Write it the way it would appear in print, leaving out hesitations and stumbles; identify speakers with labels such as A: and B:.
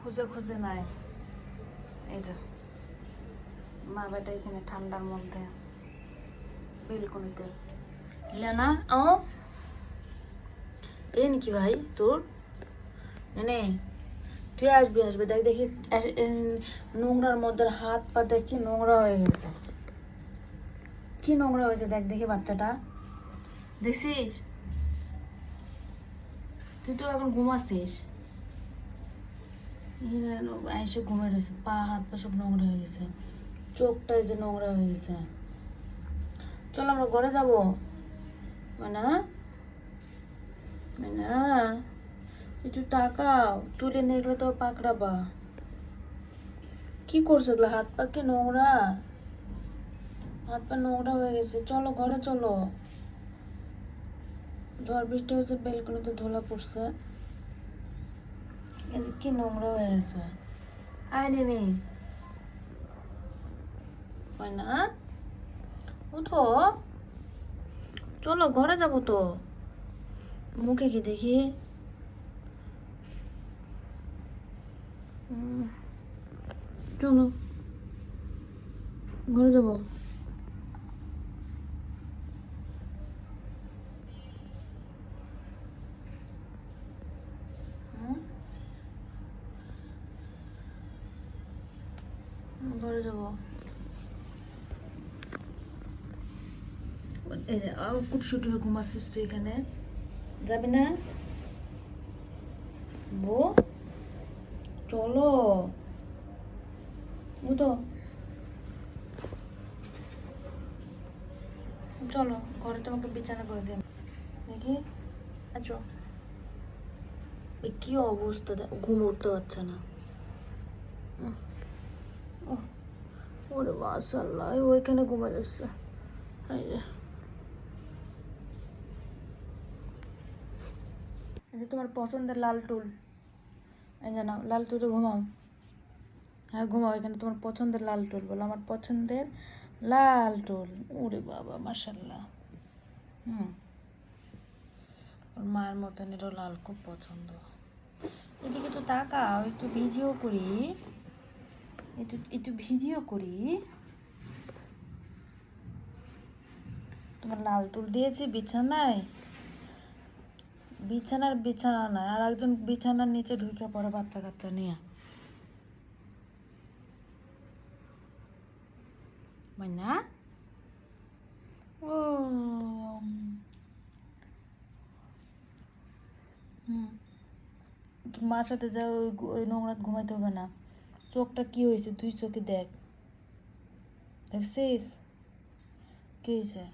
A: খুঁজে খুঁজে নাই। এই যে মা বেটা এখানে ঠান্ডার মধ্যে বেলকনিতে লেনা। ও এই নাকি ভাই তোর নে, তুই আসবি আসবি দেখ দেখি নোংরার মধ্যে হাত পা দেখছি নোংরা হয়ে গেছে। কি নোংরা হয়েছে দেখ দেখি বাচ্চাটা, দেখছিস? তুই তো এখন ঘুমাচ্ছিস, এসে ঘুমিয়ে রয়েছে, পা হাত পা সব নোংরা হয়ে গেছে, চোখটা যে নোংরা হয়ে গেছে। চল আমরা ঘরে যাবো। মানে মানে একটু তাকাও, তুলে নিয়ে গেলে তো পাকড়াবা। কি করছো এগুলো? হাত পা কি নোংরা? হাত পা নোংরা হয়ে গেছে, চলো ঘরে চলো। ঝড় বৃষ্টি হয়েছে, বেলকনিতে ধুলা পড়ছে, এই যে কি নোংরা হয়ে গেছে। আয় নি হয় না, উঠো, চলো ঘরে যাবো তো। মুখে কি দেখি? চলো ঘরে যাবো। ঘরে যাবো। এই যে কুটসুটি হয়ে ঘুমাচ্ছিস তুই এখানে, যাবি না? বো চলো, উঠো, চলো ঘরে তোমাকে বিছানা করে দিন দেখি। আচ্ছা কি অবস্থা, ঘুম উঠতে পারছে না। ওরে মাশাআল্লাহ, ওইখানে ঘুমা যাচ্ছে। এই যে তোমার পছন্দের লাল টুল, এই যে নাও লাল টুলে ঘুমাও। হ্যাঁ ঘুমাও, এখানে তোমার পছন্দের লাল টুল, বলো আমার পছন্দের লাল টুল। ওরে বাবা মাশাআল্লাহ। ওর মায়ের মতন এটাও লাল খুব পছন্দ। এদিকে তো তাকাও, একটু ভিডিও করি, একটু একটু ভিডিও করি। তোমার লাল তুল দিয়েছি বিছানায়, বিছানা নয়, আর একজন বিছানার নিচে ঢুকে পড়ে বাচ্চা কাচ্চা নিয়ে। মাইনা ও তোর মার সাথে যা, ওই নোংরাত ঘুমাইতে হবে না। চোখটা কি হয়েছে তুই চোখে দেখ, দেখছিস কি হয়েছে?